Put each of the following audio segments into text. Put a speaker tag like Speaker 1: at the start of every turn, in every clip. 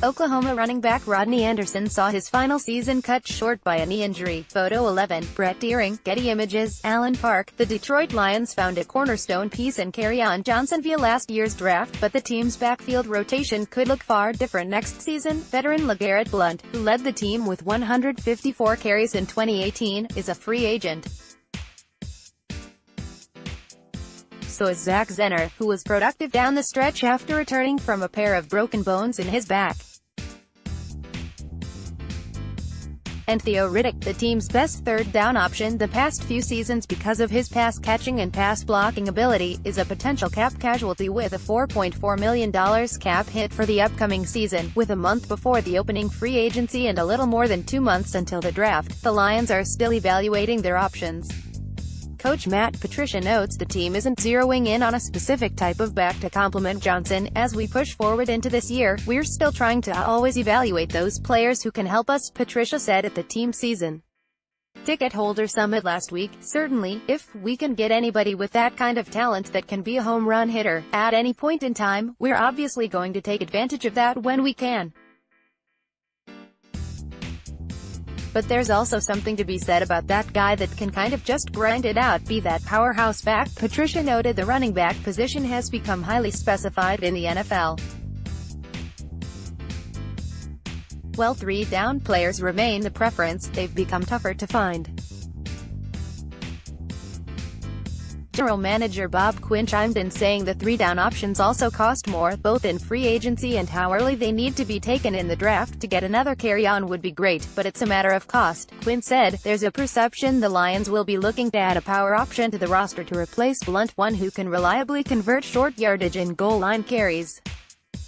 Speaker 1: Oklahoma running back Rodney Anderson saw his final season cut short by a knee injury. Photo 11. Brett Deering, Getty Images. Allen Park. The Detroit Lions found a cornerstone piece in Kerryon Johnson via last year's draft, but the team's backfield rotation could look far different next season. Veteran LeGarrette Blount, who led the team with 154 carries in 2018, is a free agent. So is Zach Zenner, who was productive down the stretch after returning from a pair of broken bones in his back. And Theo Riddick, the team's best third-down option the past few seasons because of his pass-catching and pass-blocking ability, is a potential cap casualty with a $4.4 million cap hit for the upcoming season. With a month before the opening free agency and a little more than 2 months until the draft, the Lions are still evaluating their options. Coach Matt Patricia notes the team isn't zeroing in on a specific type of back to complement Johnson. As we push forward into this year, we're still trying to always evaluate those players who can help us, Patricia said at the team season ticket holder summit last week. Certainly, if we can get anybody with that kind of talent that can be a home run hitter at any point in time, we're obviously going to take advantage of that when we can. But there's also something to be said about that guy that can kind of just grind it out, be that powerhouse back. Patricia noted the running back position has become highly specified in the NFL. While three-down players remain the preference, they've become tougher to find. General Manager Bob Quinn chimed in saying the three-down options also cost more, both in free agency and how early they need to be taken in the draft. To get another Kerryon would be great, but it's a matter of cost. Quinn said, there's a perception the Lions will be looking to add a power option to the roster to replace Blount, one who can reliably convert short yardage and goal line carries.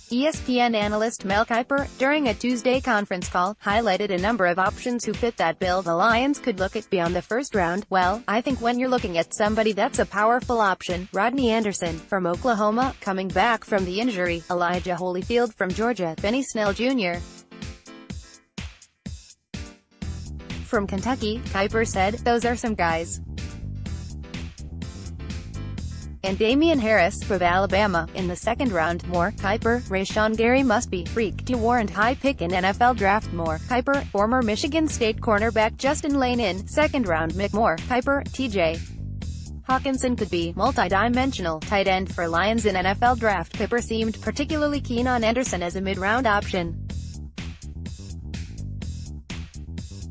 Speaker 1: ESPN analyst Mel Kiper, during a Tuesday conference call, highlighted a number of options who fit that bill the Lions could look at beyond the first round. Well, I think when you're looking at somebody that's a powerful option, Rodney Anderson, from Oklahoma, coming back from the injury, Elijah Holyfield from Georgia, Benny Snell Jr. from Kentucky, Kiper said, those are some guys. And Damian Harris, from Alabama, in the second round. More, Kiper, Rashawn Gary must be freak to warrant high pick in NFL draft. More, Kiper, former Michigan State cornerback Justin Lane in second round. Mick Moore, Kiper, T.J. Hawkinson could be multi-dimensional tight end for Lions in NFL draft. Kiper seemed particularly keen on Anderson as a mid-round option.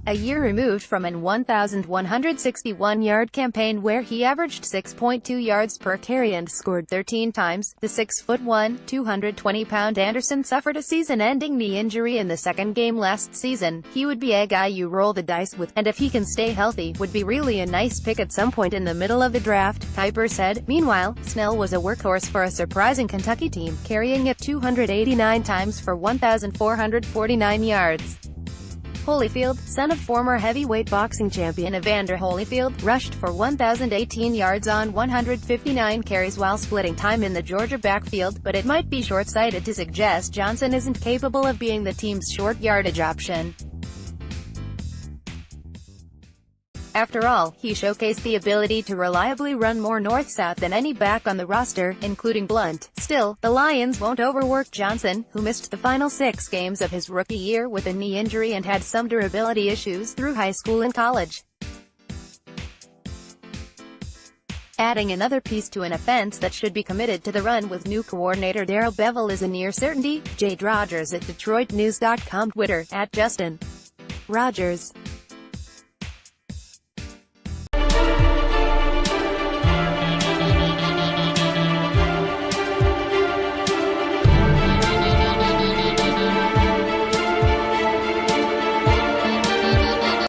Speaker 1: A year removed from an 1,161-yard campaign where he averaged 6.2 yards per carry and scored 13 times, the 6'1", 220-pound Anderson suffered a season-ending knee injury in the second game last season. He would be a guy you roll the dice with, and if he can stay healthy, would be really a nice pick at some point in the middle of the draft, Kiper said. Meanwhile, Snell was a workhorse for a surprising Kentucky team, carrying it 289 times for 1,449 yards. Holyfield, son of former heavyweight boxing champion Evander Holyfield, rushed for 1,018 yards on 159 carries while splitting time in the Georgia backfield, but it might be short-sighted to suggest Johnson isn't capable of being the team's short yardage option. After all, he showcased the ability to reliably run more north-south than any back on the roster, including Blount. Still, the Lions won't overwork Johnson, who missed the final 6 games of his rookie year with a knee injury and had some durability issues through high school and college. Adding another piece to an offense that should be committed to the run with new coordinator Darrell Bevell is a near certainty. Jade Rogers at DetroitNews.com. Twitter, @Justin Rogers.